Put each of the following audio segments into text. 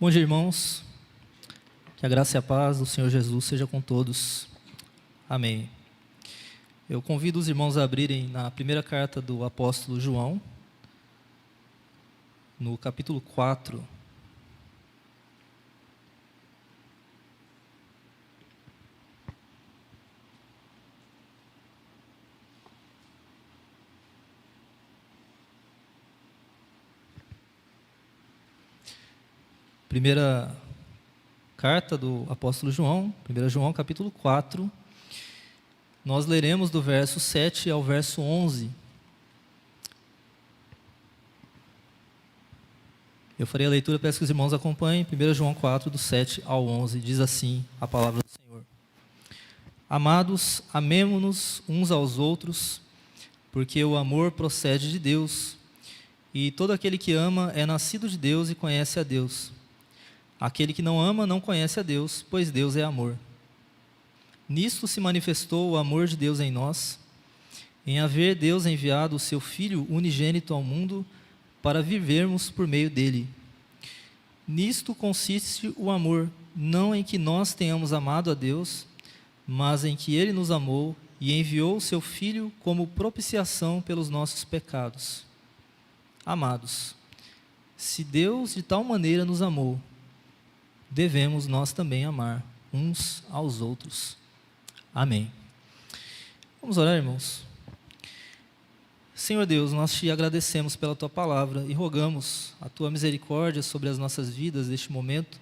Bom dia, irmãos. Que a graça e a paz do Senhor Jesus seja com todos. Amém. Eu convido os irmãos a abrirem na primeira carta do apóstolo João, no capítulo 4. Primeira carta do apóstolo João, 1 João, capítulo 4. Nós leremos do verso 7 ao verso 11. Eu farei a leitura, peço que os irmãos acompanhem. 1 João 4, do 7 ao 11, diz assim a palavra do Senhor. Amados, amemo-nos uns aos outros, porque o amor procede de Deus, e todo aquele que ama é nascido de Deus e conhece a Deus. Aquele que não ama não conhece a Deus, pois Deus é amor. Nisto se manifestou o amor de Deus em nós, em haver Deus enviado o seu Filho unigênito ao mundo para vivermos por meio dele. Nisto consiste o amor, não em que nós tenhamos amado a Deus, mas em que ele nos amou e enviou o seu Filho como propiciação pelos nossos pecados. Amados, se Deus de tal maneira nos amou, devemos nós também amar uns aos outros. Amém. Vamos orar, irmãos. Senhor Deus, nós te agradecemos pela tua palavra e rogamos a tua misericórdia sobre as nossas vidas neste momento,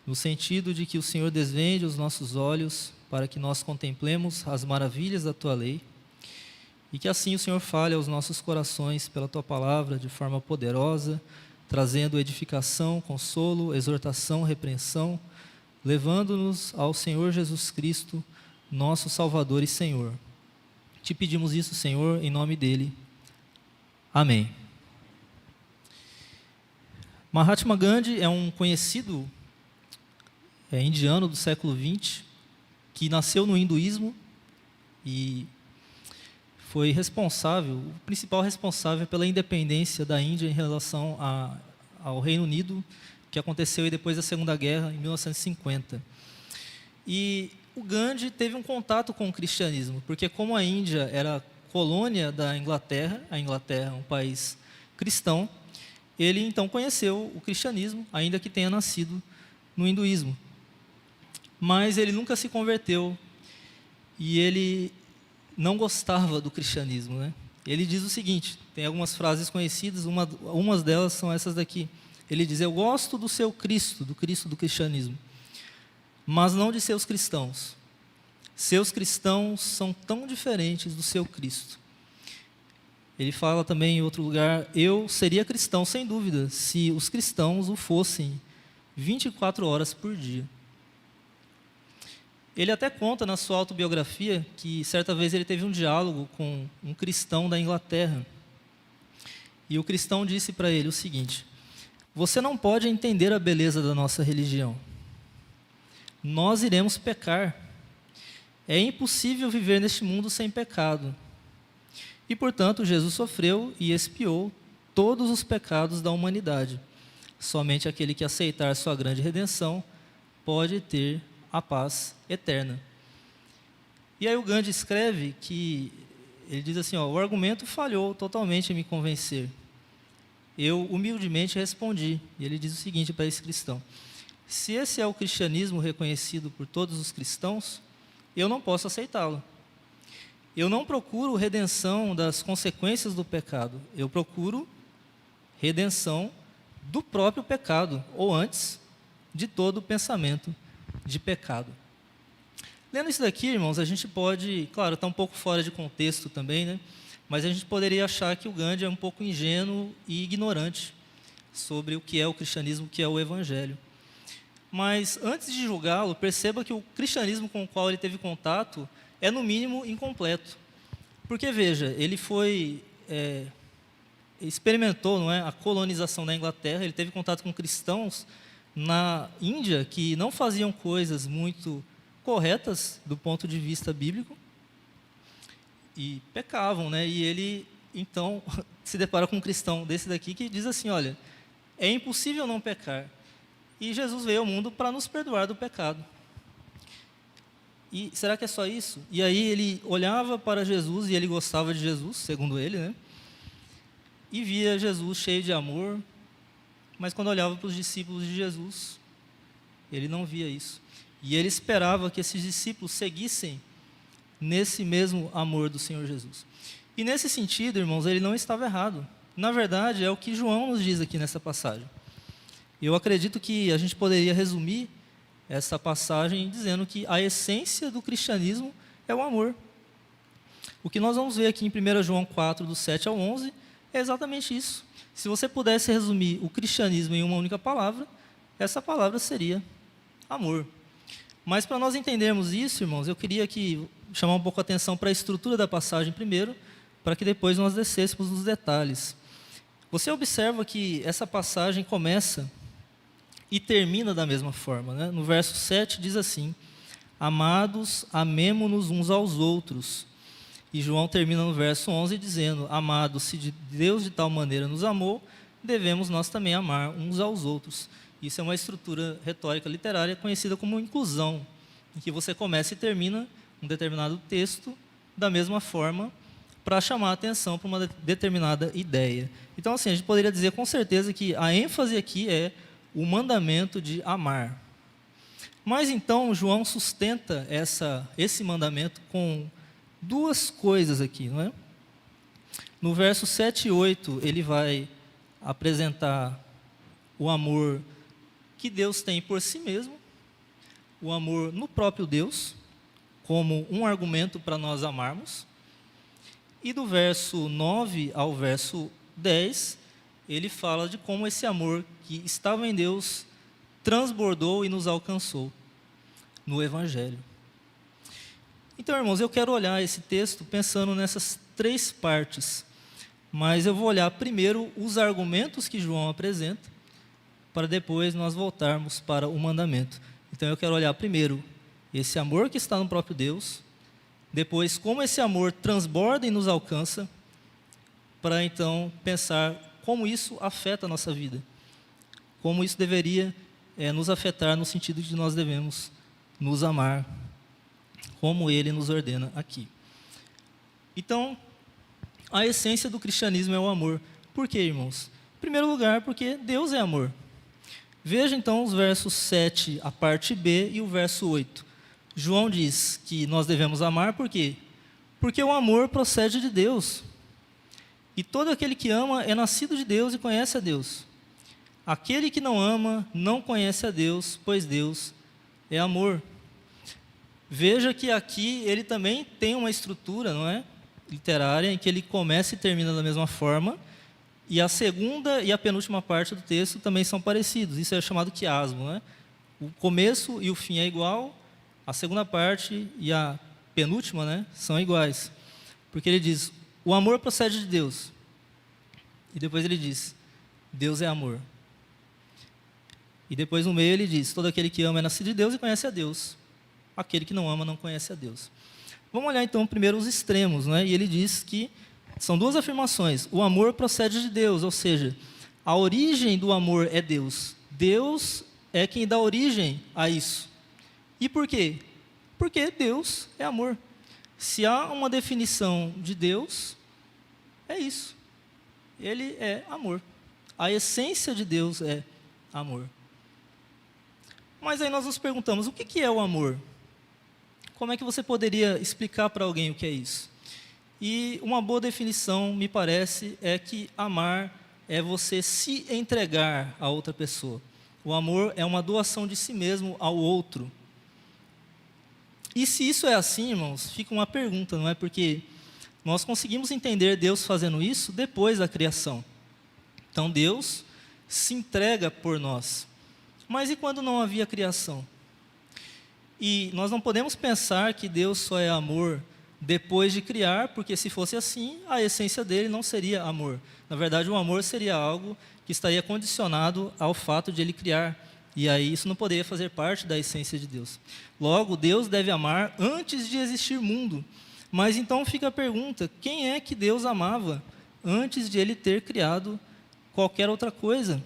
no sentido de que o Senhor desvende os nossos olhos para que nós contemplemos as maravilhas da tua lei e que assim o Senhor fale aos nossos corações pela tua palavra de forma poderosa, trazendo edificação, consolo, exortação, repreensão, levando-nos ao Senhor Jesus Cristo, nosso Salvador e Senhor. Te pedimos isso, Senhor, em nome dele. Amém. Mahatma Gandhi é um conhecido indiano do século XX, que nasceu no hinduísmo e foi o principal responsável pela independência da Índia em relação ao Reino Unido, que aconteceu depois da Segunda Guerra, em 1950. E o Gandhi teve um contato com o cristianismo, porque como a Índia era colônia da Inglaterra, a Inglaterra é um país cristão, ele então conheceu o cristianismo, ainda que tenha nascido no hinduísmo. Mas ele nunca se converteu e ele não gostava do cristianismo, né? Ele diz o seguinte, tem algumas frases conhecidas, umas delas são essas daqui. Ele diz: eu gosto do seu Cristo, do Cristo do cristianismo, mas não de seus cristãos. Seus cristãos são tão diferentes do seu Cristo. Ele fala também em outro lugar: eu seria cristão, sem dúvida, se os cristãos o fossem 24 horas por dia. Ele até conta na sua autobiografia que certa vez ele teve um diálogo com um cristão da Inglaterra. E o cristão disse para ele o seguinte: você não pode entender a beleza da nossa religião. Nós iremos pecar. É impossível viver neste mundo sem pecado. E, portanto, Jesus sofreu e expiou todos os pecados da humanidade. Somente aquele que aceitar sua grande redenção pode ter a paz eterna. E aí o Gandhi escreve que, ele diz assim, o argumento falhou totalmente em me convencer. Eu humildemente respondi, e ele diz o seguinte para esse cristão: se esse é o cristianismo reconhecido por todos os cristãos, eu não posso aceitá-lo. Eu não procuro redenção das consequências do pecado, eu procuro redenção do próprio pecado, ou antes, de todo o pensamento de pecado. Lendo isso daqui, irmãos, a gente pode, claro, está um pouco fora de contexto também, né? Mas a gente poderia achar que o Gandhi é um pouco ingênuo e ignorante sobre o que é o cristianismo, o que é o evangelho. Mas antes de julgá-lo, perceba que o cristianismo com o qual ele teve contato é no mínimo incompleto. Porque veja, ele experimentou, não é, a colonização da Inglaterra, ele teve contato com cristãos na Índia que não faziam coisas muito corretas do ponto de vista bíblico e pecavam, né? E ele então se depara com um cristão desse daqui que diz assim: olha, é impossível não pecar. E Jesus veio ao mundo para nos perdoar do pecado. E será que é só isso? E aí ele olhava para Jesus, e ele gostava de Jesus, segundo ele, né? E via Jesus cheio de amor, mas quando olhava para os discípulos de Jesus, ele não via isso. E ele esperava que esses discípulos seguissem nesse mesmo amor do Senhor Jesus. E nesse sentido, irmãos, ele não estava errado. Na verdade, é o que João nos diz aqui nessa passagem. Eu acredito que a gente poderia resumir essa passagem dizendo que a essência do cristianismo é o amor. O que nós vamos ver aqui em 1 João 4, do 7 ao 11, é exatamente isso. Se você pudesse resumir o cristianismo em uma única palavra, essa palavra seria amor. Mas para nós entendermos isso, irmãos, eu queria chamar um pouco a atenção para a estrutura da passagem primeiro, para que depois nós descêssemos nos detalhes. Você observa que essa passagem começa e termina da mesma forma, né? No verso 7 diz assim: amados, amemo-nos uns aos outros. E João termina no verso 11 dizendo: amados, se Deus de tal maneira nos amou, devemos nós também amar uns aos outros. Isso é uma estrutura retórica literária conhecida como inclusão, em que você começa e termina um determinado texto da mesma forma para chamar a atenção para uma determinada ideia. Então, assim, a gente poderia dizer com certeza que a ênfase aqui é o mandamento de amar. Mas então João sustenta esse mandamento com duas coisas aqui, não é? No verso 7 e 8, ele vai apresentar o amor que Deus tem por si mesmo, o amor no próprio Deus, como um argumento para nós amarmos. E do verso 9 ao verso 10, ele fala de como esse amor que estava em Deus transbordou e nos alcançou no Evangelho. Então, irmãos, eu quero olhar esse texto pensando nessas três partes, mas eu vou olhar primeiro os argumentos que João apresenta, para depois nós voltarmos para o mandamento. Então, eu quero olhar primeiro esse amor que está no próprio Deus, depois como esse amor transborda e nos alcança, para então pensar como isso afeta a nossa vida, como isso deveria nos afetar no sentido de que nós devemos nos amar, como ele nos ordena aqui. Então, a essência do cristianismo é o amor. Por quê, irmãos? Em primeiro lugar, porque Deus é amor. Veja então os versos 7, a parte B, e o verso 8. João diz que nós devemos amar por quê? Porque o amor procede de Deus. E todo aquele que ama é nascido de Deus e conhece a Deus. Aquele que não ama não conhece a Deus, pois Deus é amor. Veja que aqui ele também tem uma estrutura, não é? Literária, em que ele começa e termina da mesma forma, e a segunda e a penúltima parte do texto também são parecidos. Isso é chamado quiasmo, né? O começo e o fim é igual, a segunda parte e a penúltima, né, são iguais. Porque ele diz: o amor procede de Deus. E depois ele diz: Deus é amor. E depois no meio ele diz: todo aquele que ama é nascido de Deus e conhece a Deus. Aquele que não ama não conhece a Deus. Vamos olhar então primeiro os extremos, né? E ele diz que são duas afirmações: o amor procede de Deus, ou seja, a origem do amor é Deus. Deus é quem dá origem a isso. E por quê? Porque Deus é amor. Se há uma definição de Deus, é isso. Ele é amor. A essência de Deus é amor. Mas aí nós nos perguntamos: o que é o amor? Como é que você poderia explicar para alguém o que é isso? E uma boa definição, me parece, é que amar é você se entregar a outra pessoa. O amor é uma doação de si mesmo ao outro. E se isso é assim, irmãos, fica uma pergunta, não é? Porque nós conseguimos entender Deus fazendo isso depois da criação. Então Deus se entrega por nós. Mas e quando não havia criação? E nós não podemos pensar que Deus só é amor depois de criar, porque se fosse assim, a essência dele não seria amor. Na verdade, o amor seria algo que estaria condicionado ao fato de ele criar. E aí isso não poderia fazer parte da essência de Deus. Logo, Deus deve amar antes de existir mundo. Mas então fica a pergunta: quem é que Deus amava antes de ele ter criado qualquer outra coisa?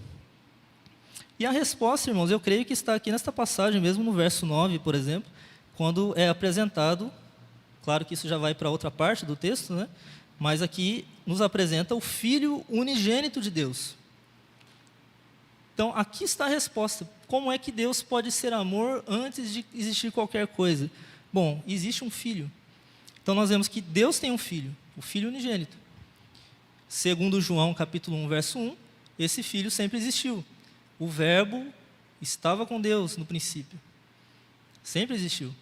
E a resposta, irmãos, eu creio que está aqui nesta passagem, mesmo no verso 9, por exemplo, quando é apresentado, claro que isso já vai para outra parte do texto, né? Mas aqui nos apresenta o Filho unigênito de Deus. Então, aqui está a resposta. Como é que Deus pode ser amor antes de existir qualquer coisa? Bom, existe um Filho. Então, nós vemos que Deus tem um Filho, o Filho unigênito. Segundo João, capítulo 1, verso 1, esse Filho sempre existiu. O Verbo estava com Deus no princípio. Sempre existiu.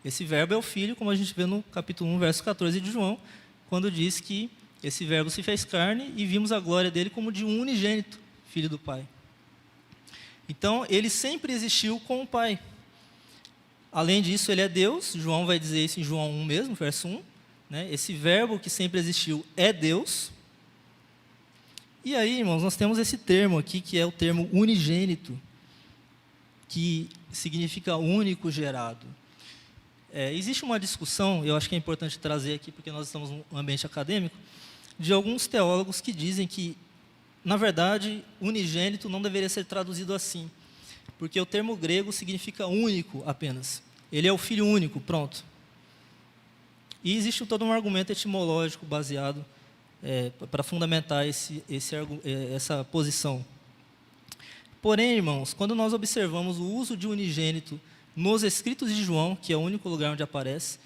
Esse Verbo é o Filho, como a gente vê no capítulo 1, verso 14 de João, quando diz que esse Verbo se fez carne e vimos a glória dele como de um unigênito, Filho do Pai. Então, ele sempre existiu com o Pai. Além disso, ele é Deus. João vai dizer isso em João 1 mesmo, verso 1. Né? Esse Verbo que sempre existiu é Deus. E aí, irmãos, nós temos esse termo aqui, que é o termo unigênito, que significa único gerado. Existe uma discussão, eu acho que é importante trazer aqui, porque nós estamos num ambiente acadêmico, de alguns teólogos que dizem que, na verdade, unigênito não deveria ser traduzido assim, porque o termo grego significa único apenas. Ele é o Filho único, pronto. E existe todo um argumento etimológico baseado para fundamentar essa posição. Porém, irmãos, quando nós observamos o uso de unigênito nos escritos de João, que é o único lugar onde aparece,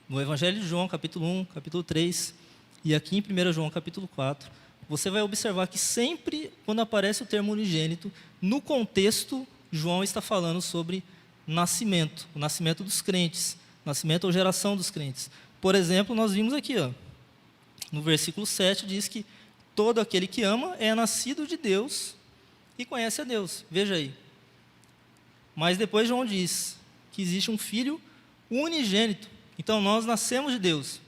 no Evangelho de João, capítulo 1, capítulo 3, e aqui em 1 João, capítulo 4, você vai observar que sempre, quando aparece o termo unigênito, no contexto, João está falando sobre nascimento, o nascimento dos crentes, nascimento ou geração dos crentes. Por exemplo, nós vimos aqui, no versículo 7, diz que todo aquele que ama é nascido de Deus e conhece a Deus. Veja aí. Mas depois João diz que existe um Filho unigênito. Então, nós nascemos de Deus.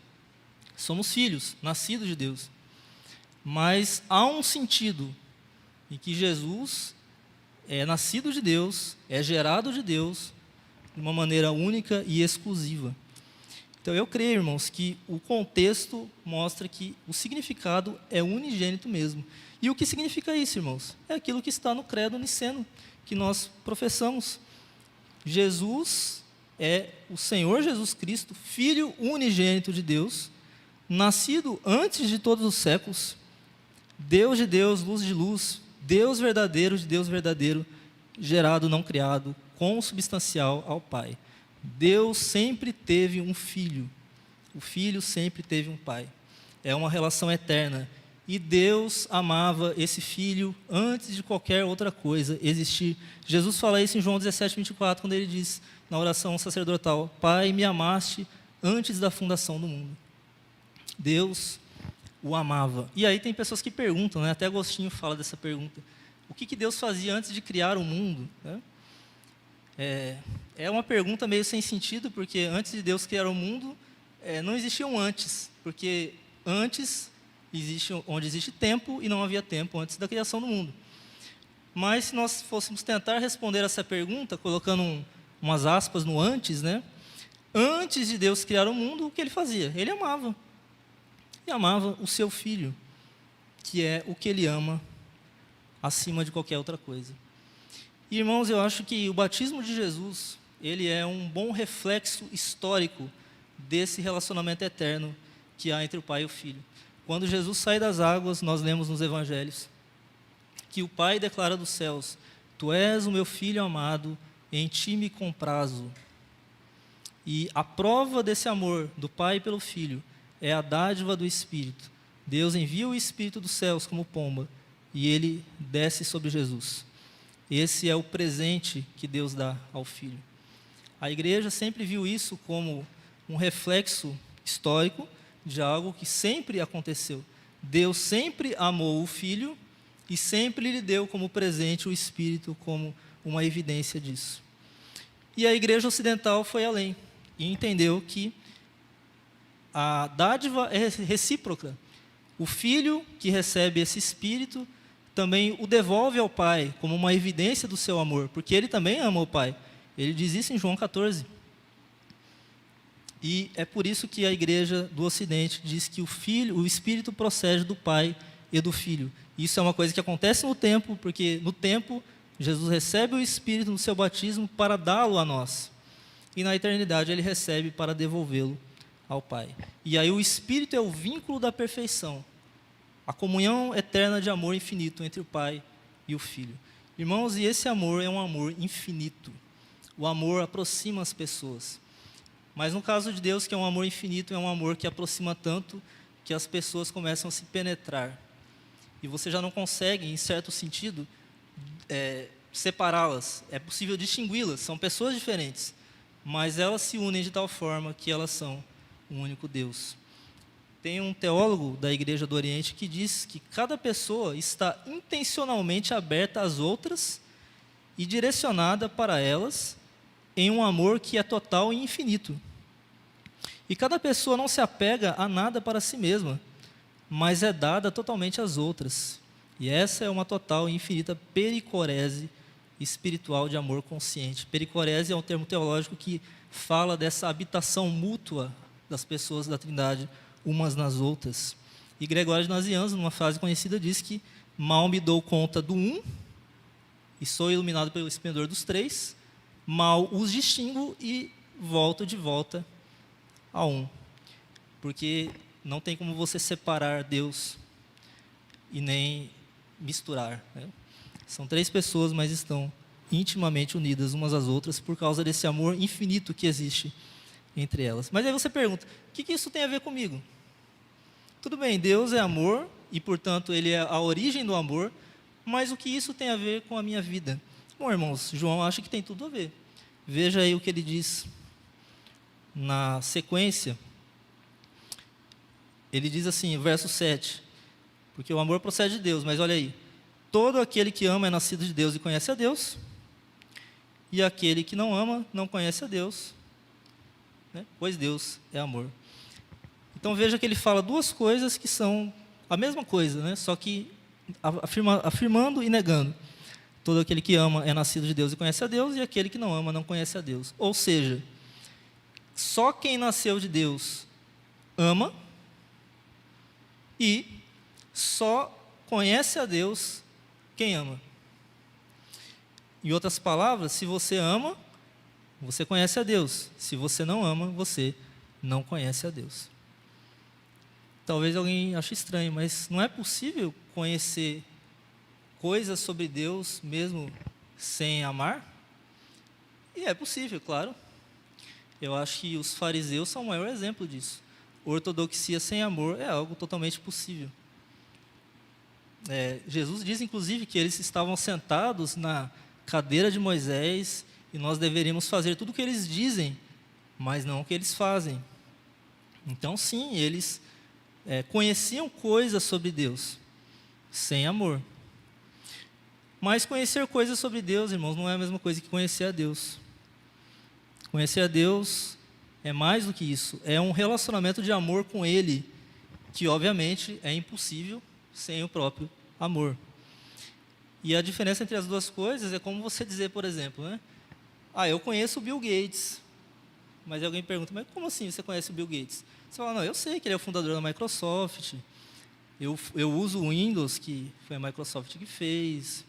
Somos filhos, nascidos de Deus. Mas há um sentido em que Jesus é nascido de Deus, é gerado de Deus, de uma maneira única e exclusiva. Então, eu creio, irmãos, que o contexto mostra que o significado é unigênito mesmo. E o que significa isso, irmãos? É aquilo que está no credo niceno, que nós professamos. Jesus é o Senhor Jesus Cristo, Filho unigênito de Deus, nascido antes de todos os séculos, Deus de Deus, luz de luz, Deus verdadeiro de Deus verdadeiro, gerado, não criado, consubstancial ao Pai. Deus sempre teve um filho, o filho sempre teve um pai. É uma relação eterna. E Deus amava esse filho antes de qualquer outra coisa existir. Jesus fala isso em João 17, 24, quando ele diz, na oração sacerdotal, Pai, me amaste antes da fundação do mundo. Deus o amava. E aí tem pessoas que perguntam, né? Até Agostinho fala dessa pergunta. O que Deus fazia antes de criar o mundo? Né? É uma pergunta meio sem sentido, porque antes de Deus criar o mundo, não existia um antes, porque antes existe onde existe tempo e não havia tempo antes da criação do mundo. Mas se nós fôssemos tentar responder essa pergunta, colocando umas aspas no antes, né? Antes de Deus criar o mundo, o que ele fazia? Ele amava. E amava o seu filho, que é o que ele ama acima de qualquer outra coisa. E, irmãos, eu acho que o batismo de Jesus, ele é um bom reflexo histórico desse relacionamento eterno que há entre o Pai e o Filho. Quando Jesus sai das águas, nós lemos nos Evangelhos, que o Pai declara dos céus, Tu és o meu Filho amado, em Ti me comprazo. E a prova desse amor do Pai pelo Filho é a dádiva do Espírito. Deus envia o Espírito dos céus como pomba, e Ele desce sobre Jesus. Esse é o presente que Deus dá ao Filho. A igreja sempre viu isso como um reflexo histórico de algo que sempre aconteceu. Deus sempre amou o Filho e sempre lhe deu como presente o Espírito, como uma evidência disso. E a igreja ocidental foi além e entendeu que a dádiva é recíproca. O Filho que recebe esse Espírito também o devolve ao Pai como uma evidência do seu amor, porque ele também ama o Pai. Ele diz isso em João 14. E é por isso que a igreja do Ocidente diz que o Espírito procede do Pai e do Filho. Isso é uma coisa que acontece no tempo, porque no tempo Jesus recebe o Espírito no seu batismo para dá-lo a nós. E na eternidade ele recebe para devolvê-lo ao Pai. E aí o Espírito é o vínculo da perfeição, a comunhão eterna de amor infinito entre o Pai e o Filho. Irmãos, e esse amor é um amor infinito. O amor aproxima as pessoas. Mas no caso de Deus, que é um amor infinito, é um amor que aproxima tanto que as pessoas começam a se penetrar. E você já não consegue, em certo sentido, separá-las. É possível distingui-las, são pessoas diferentes, mas elas se unem de tal forma que elas são um único Deus. Tem um teólogo da Igreja do Oriente que diz que cada pessoa está intencionalmente aberta às outras e direcionada para elas em um amor que é total e infinito. E cada pessoa não se apega a nada para si mesma, mas é dada totalmente às outras. E essa é uma total e infinita pericorese espiritual de amor consciente. Pericorese é um termo teológico que fala dessa habitação mútua das pessoas da Trindade umas nas outras. E Gregório de Nazianzo, numa frase conhecida, diz que mal me dou conta do um e sou iluminado pelo esplendor dos três, mal os distingo e volto de volta a um. Porque não tem como você separar Deus e nem misturar, né? São três pessoas, mas estão intimamente unidas umas às outras por causa desse amor infinito que existe entre elas. Mas aí você pergunta, o que isso tem a ver comigo? Tudo bem, Deus é amor e, portanto, Ele é a origem do amor, mas o que isso tem a ver com a minha vida? Bom, irmãos, João acha que tem tudo a ver. Veja aí o que ele diz na sequência. Ele diz assim, verso 7, porque o amor procede de Deus, mas olha aí, todo aquele que ama é nascido de Deus e conhece a Deus, e aquele que não ama não conhece a Deus, né? Pois Deus é amor. Então veja que ele fala duas coisas que são a mesma coisa, né? Só que afirmando e negando. Todo aquele que ama é nascido de Deus e conhece a Deus, e aquele que não ama não conhece a Deus. Ou seja, só quem nasceu de Deus ama, e só conhece a Deus quem ama. Em outras palavras, se você ama, você conhece a Deus. Se você não ama, você não conhece a Deus. Talvez alguém ache estranho, mas não é possível conhecer coisas sobre Deus mesmo sem amar? E é possível, claro. Eu acho que os fariseus são o maior exemplo disso. Ortodoxia sem amor é algo totalmente possível. Jesus diz, inclusive, que eles estavam sentados na cadeira de Moisés e nós deveríamos fazer tudo o que eles dizem, mas não o que eles fazem. Então, sim, eles conheciam coisas sobre Deus, sem amor. Mas conhecer coisas sobre Deus, irmãos, não é a mesma coisa que conhecer a Deus. Conhecer a Deus é mais do que isso, é um relacionamento de amor com Ele, que obviamente é impossível sem o próprio amor. E a diferença entre as duas coisas é como você dizer, por exemplo, né? Eu conheço o Bill Gates. Mas alguém pergunta, mas como assim você conhece o Bill Gates? Você fala, não, eu sei que ele é o fundador da Microsoft, eu uso o Windows, que foi a Microsoft que fez.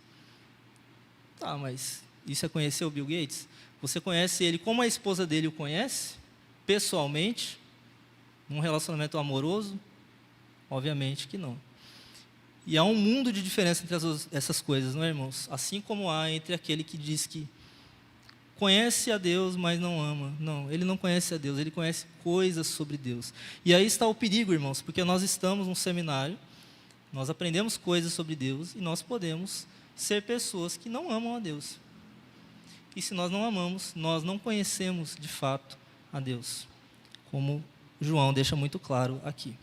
Tá, mas isso é conhecer o Bill Gates? Você conhece ele como a esposa dele o conhece? Pessoalmente? Num relacionamento amoroso? Obviamente que não. E há um mundo de diferença entre essas coisas, não é, irmãos? Assim como há entre aquele que diz que conhece a Deus, mas não ama. Não, ele não conhece a Deus, ele conhece coisas sobre Deus. E aí está o perigo, irmãos, porque nós estamos num seminário, nós aprendemos coisas sobre Deus e nós podemos ser pessoas que não amam a Deus. E se nós não amamos, nós não conhecemos de fato a Deus, como João deixa muito claro aqui.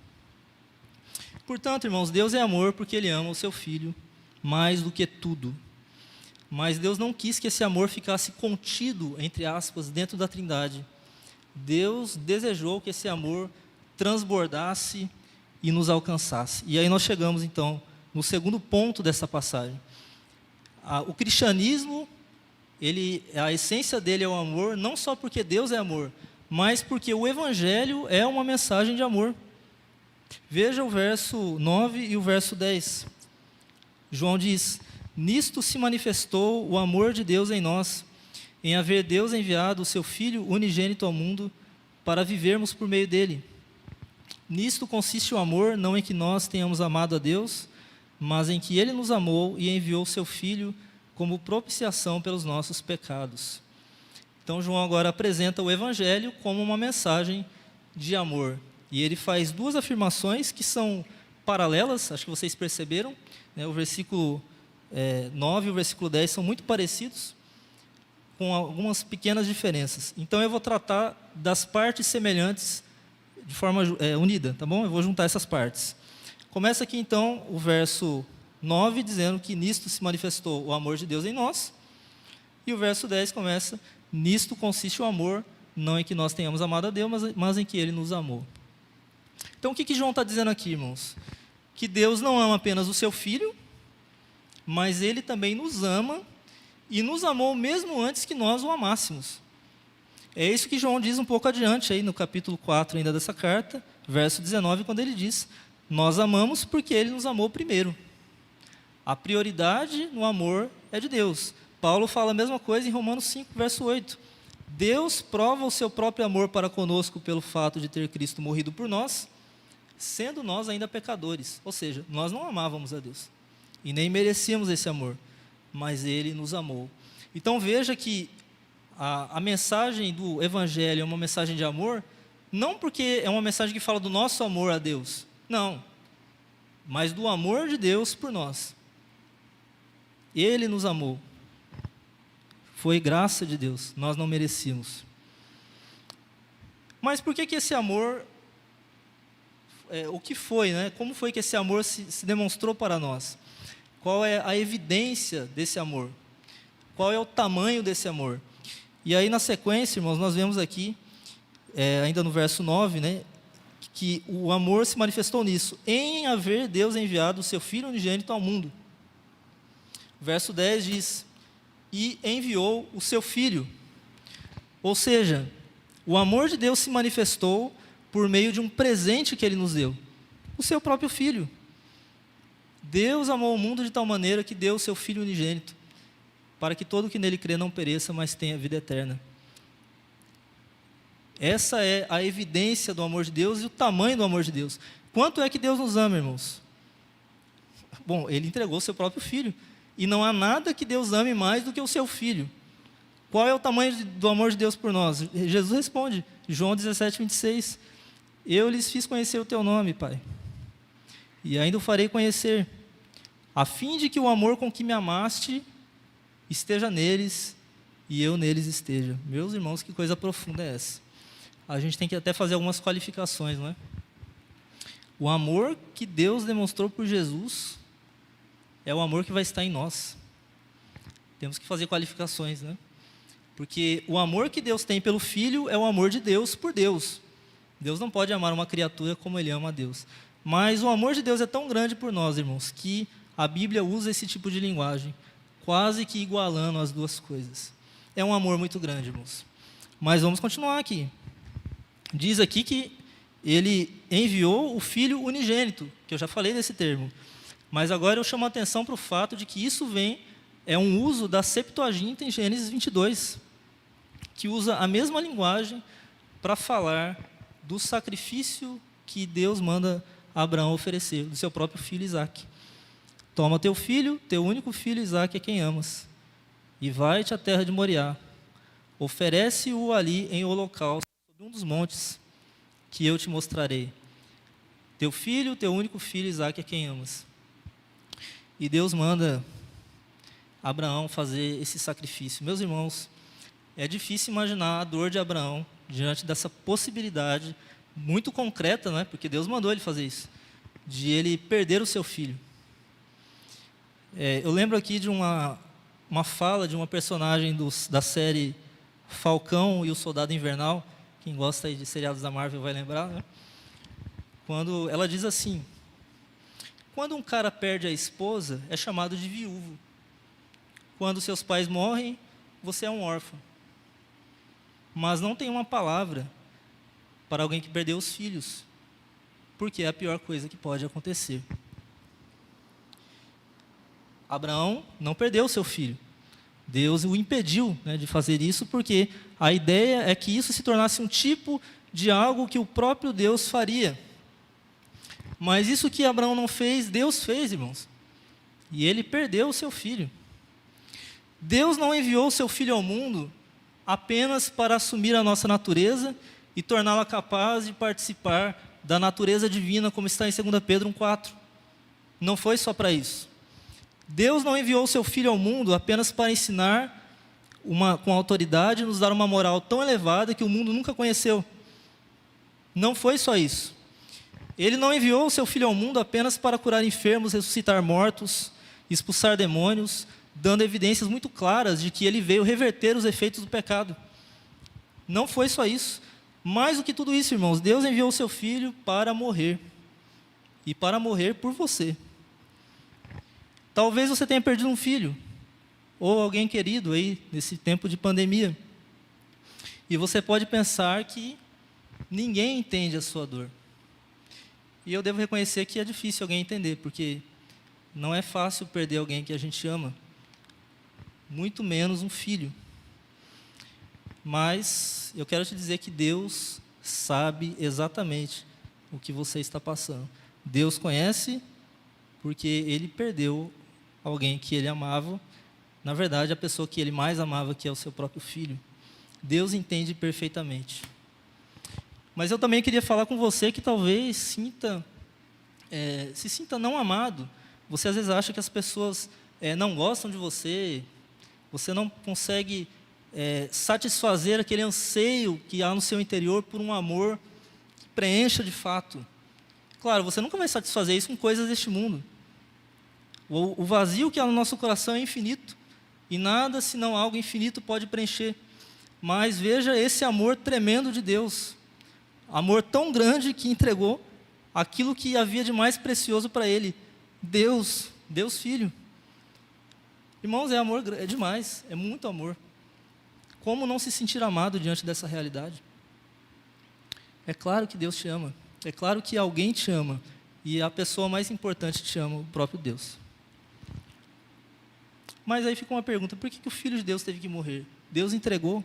Portanto, irmãos, Deus é amor porque Ele ama o seu Filho mais do que tudo. Mas Deus não quis que esse amor ficasse contido, entre aspas, dentro da Trindade. Deus desejou que esse amor transbordasse e nos alcançasse. E aí nós chegamos, então, no segundo ponto dessa passagem. O cristianismo, a essência dele é o amor, não só porque Deus é amor, mas porque o Evangelho é uma mensagem de amor. Veja o verso 9 e o verso 10. João diz, Nisto se manifestou o amor de Deus em nós, em haver Deus enviado o seu Filho unigênito ao mundo para vivermos por meio dele. Nisto consiste o amor, não em que nós tenhamos amado a Deus, mas em que ele nos amou e enviou o seu Filho como propiciação pelos nossos pecados. Então, João agora apresenta o Evangelho como uma mensagem de amor. E ele faz duas afirmações que são paralelas, acho que vocês perceberam, né? O versículo 9 e o versículo 10 são muito parecidos, com algumas pequenas diferenças. Então, eu vou tratar das partes semelhantes de forma unida, tá bom? Eu vou juntar essas partes. Começa aqui, então, o verso 9, dizendo que nisto se manifestou o amor de Deus em nós. E o verso 10 começa: nisto consiste o amor, não em que nós tenhamos amado a Deus, mas em que ele nos amou. Então, o que João está dizendo aqui, irmãos? Que Deus não ama apenas o seu Filho, mas ele também nos ama e nos amou mesmo antes que nós o amássemos. É isso que João diz um pouco adiante, aí no capítulo 4 ainda dessa carta, verso 19, quando ele diz: nós amamos porque ele nos amou primeiro. A prioridade no amor é de Deus. Paulo fala a mesma coisa em Romanos 5, verso 8. Deus prova o seu próprio amor para conosco pelo fato de ter Cristo morrido por nós, sendo nós ainda pecadores. Ou seja, nós não amávamos a Deus e nem merecíamos esse amor, mas ele nos amou. Então veja que a mensagem do Evangelho é uma mensagem de amor, não porque é uma mensagem que fala do nosso amor a Deus, não, mas do amor de Deus por nós. Ele nos amou. Foi graça de Deus, nós não merecíamos. Mas por que esse amor, o que foi, né? Como foi que esse amor se demonstrou para nós? Qual é a evidência desse amor? Qual é o tamanho desse amor? E aí, na sequência, irmãos, nós vemos aqui, ainda no verso 9, né, que o amor se manifestou nisso, em haver Deus enviado o seu Filho unigênito ao mundo. Verso 10 diz: e enviou o seu Filho. Ou seja, o amor de Deus se manifestou por meio de um presente que ele nos deu, o seu próprio Filho. Deus amou o mundo de tal maneira que deu o seu Filho unigênito, para que todo que nele crê não pereça, mas tenha vida eterna. Essa é a evidência do amor de Deus e o tamanho do amor de Deus. Quanto é que Deus nos ama, irmãos? Bom, ele entregou o seu próprio Filho. E não há nada que Deus ame mais do que o seu Filho. Qual é o tamanho do amor de Deus por nós? Jesus responde, João 17, 26. Eu lhes fiz conhecer o teu nome, Pai, e ainda o farei conhecer, a fim de que o amor com que me amaste esteja neles e eu neles esteja. Meus irmãos, que coisa profunda é essa? A gente tem que até fazer algumas qualificações, não é? O amor que Deus demonstrou por Jesus é o amor que vai estar em nós. Temos que fazer qualificações, né? Porque o amor que Deus tem pelo Filho é o amor de Deus por Deus. Deus não pode amar uma criatura como Ele ama a Deus. Mas o amor de Deus é tão grande por nós, irmãos, que a Bíblia usa esse tipo de linguagem, quase que igualando as duas coisas. É um amor muito grande, irmãos. Mas vamos continuar aqui. Diz aqui que Ele enviou o Filho unigênito, que eu já falei desse termo. Mas agora eu chamo a atenção para o fato de que isso é um uso da Septuaginta em Gênesis 22, que usa a mesma linguagem para falar do sacrifício que Deus manda Abraão oferecer, do seu próprio filho Isaque. Toma teu filho, teu único filho Isaque, a quem amas, e vai-te à terra de Moriá. Oferece-o ali em holocausto, sobre um dos montes que eu te mostrarei. Teu filho, teu único filho Isaque, a quem amas. E Deus manda Abraão fazer esse sacrifício. Meus irmãos, é difícil imaginar a dor de Abraão diante dessa possibilidade muito concreta, né? Porque Deus mandou ele fazer isso, de ele perder o seu filho. Eu lembro aqui de uma fala de uma personagem da série Falcão e o Soldado Invernal. Quem gosta aí de seriados da Marvel vai lembrar, né? Quando ela diz assim: quando um cara perde a esposa, é chamado de viúvo. Quando seus pais morrem, você é um órfão. Mas não tem uma palavra para alguém que perdeu os filhos, porque é a pior coisa que pode acontecer. Abraão não perdeu o seu filho. Deus o impediu, né, de fazer isso, porque a ideia é que isso se tornasse um tipo de algo que o próprio Deus faria. Mas isso que Abraão não fez, Deus fez, irmãos. E ele perdeu o seu filho. Deus não enviou o seu filho ao mundo apenas para assumir a nossa natureza e torná-la capaz de participar da natureza divina, como está em 2 Pedro 1,4. Não foi só para isso. Deus não enviou o seu Filho ao mundo apenas para ensinar com autoridade e nos dar uma moral tão elevada que o mundo nunca conheceu. Não foi só isso. Ele não enviou o seu Filho ao mundo apenas para curar enfermos, ressuscitar mortos, expulsar demônios, dando evidências muito claras de que ele veio reverter os efeitos do pecado. Não foi só isso. Mais do que tudo isso, irmãos, Deus enviou o seu Filho para morrer. E para morrer por você. Talvez você tenha perdido um filho, ou alguém querido aí, nesse tempo de pandemia. E você pode pensar que ninguém entende a sua dor. E eu devo reconhecer que é difícil alguém entender, porque não é fácil perder alguém que a gente ama, muito menos um filho. Mas eu quero te dizer que Deus sabe exatamente o que você está passando. Deus conhece porque Ele perdeu alguém que Ele amava, na verdade a pessoa que Ele mais amava, que é o seu próprio filho. Deus entende perfeitamente. Mas eu também queria falar com você que talvez se sinta não amado. Você às vezes acha que as pessoas não gostam de você, você não consegue satisfazer aquele anseio que há no seu interior por um amor que preencha de fato. Claro, você nunca vai satisfazer isso com coisas deste mundo. O vazio que há no nosso coração é infinito, e nada senão algo infinito pode preencher. Mas veja esse amor tremendo de Deus, amor tão grande que entregou aquilo que havia de mais precioso para Ele, Deus Filho. Irmãos, é demais, é muito amor. Como não se sentir amado diante dessa realidade? É claro que Deus te ama, é claro que alguém te ama, e a pessoa mais importante te ama, o próprio Deus. Mas aí fica uma pergunta, por que o Filho de Deus teve que morrer? Deus entregou,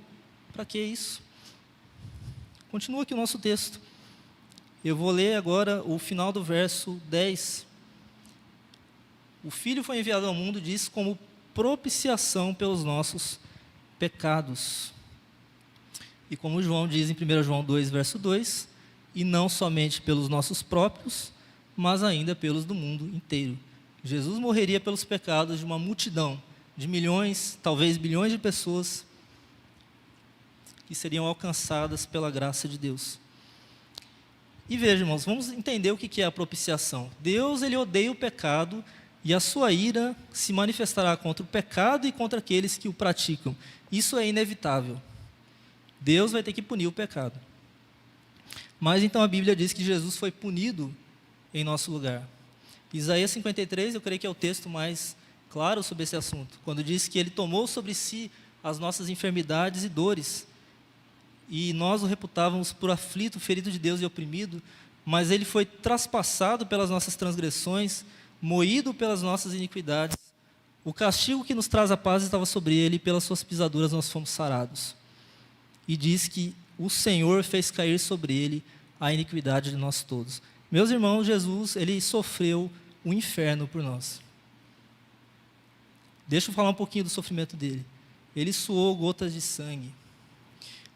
para que isso? Continua aqui o nosso texto. Eu vou ler agora o final do verso 10. O Filho foi enviado ao mundo, diz, como propiciação pelos nossos pecados. E como João diz em 1 João 2, verso 2, e não somente pelos nossos próprios, mas ainda pelos do mundo inteiro. Jesus morreria pelos pecados de uma multidão, de milhões, talvez bilhões de pessoas que seriam alcançadas pela graça de Deus. E veja, irmãos, vamos entender o que é a propiciação. Deus, Ele odeia o pecado e a sua ira se manifestará contra o pecado e contra aqueles que o praticam. Isso é inevitável. Deus vai ter que punir o pecado. Mas então a Bíblia diz que Jesus foi punido em nosso lugar. Isaías 53, eu creio que é o texto mais claro sobre esse assunto, quando diz que Ele tomou sobre si as nossas enfermidades e dores, e nós o reputávamos por aflito, ferido de Deus e oprimido, mas Ele foi traspassado pelas nossas transgressões, moído pelas nossas iniquidades. O castigo que nos traz a paz estava sobre Ele, e pelas suas pisaduras nós fomos sarados. E diz que o Senhor fez cair sobre Ele a iniquidade de nós todos. Meus irmãos, Jesus, Ele sofreu o inferno por nós. Deixa eu falar um pouquinho do sofrimento dele. Ele suou gotas de sangue.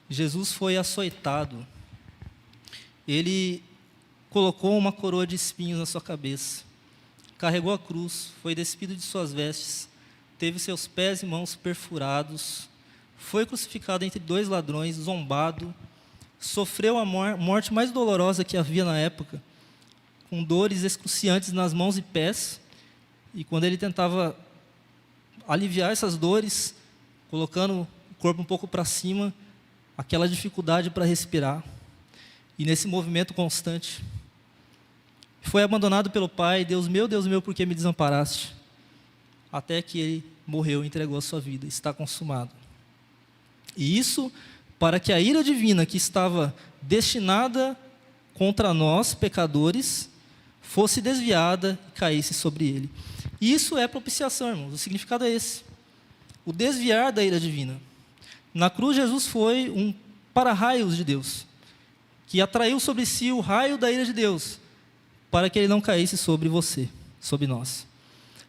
Jesus foi açoitado. Ele colocou uma coroa de espinhos na sua cabeça. Carregou a cruz, foi despido de suas vestes, teve seus pés e mãos perfurados, foi crucificado entre dois ladrões, zombado, sofreu a morte mais dolorosa que havia na época, com dores excruciantes nas mãos e pés, e quando ele tentava aliviar essas dores, colocando o corpo um pouco para cima, aquela dificuldade para respirar, e nesse movimento constante, foi abandonado pelo Pai. Deus meu, por que me desamparaste? Até que Ele morreu e entregou a sua vida, está consumado. E isso para que a ira divina que estava destinada contra nós, pecadores, fosse desviada e caísse sobre Ele. E isso é propiciação, irmãos. O significado é esse. O desviar da ira divina. Na cruz, Jesus foi um para-raios de Deus, que atraiu sobre si o raio da ira de Deus, para que ele não caísse sobre você, sobre nós.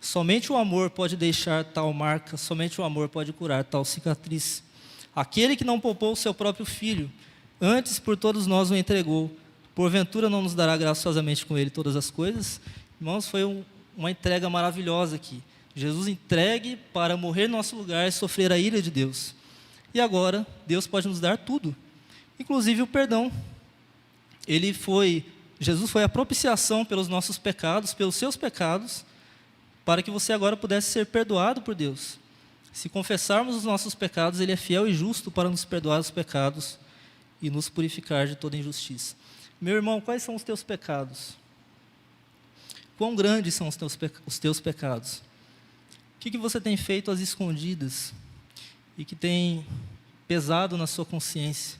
Somente o amor pode deixar tal marca, somente o amor pode curar tal cicatriz. Aquele que não poupou o seu próprio filho, antes por todos nós o entregou, porventura não nos dará graciosamente com ele todas as coisas? Irmãos, foi uma entrega maravilhosa aqui. Jesus entregue para morrer no nosso lugar e sofrer a ira de Deus. E agora, Deus pode nos dar tudo, inclusive o perdão. Jesus foi a propiciação pelos nossos pecados, pelos seus pecados, para que você agora pudesse ser perdoado por Deus. Se confessarmos os nossos pecados, Ele é fiel e justo para nos perdoar os pecados e nos purificar de toda injustiça. Meu irmão, quais são os teus pecados? Quão grandes são os teus pecados? O que você tem feito às escondidas e que tem pesado na sua consciência?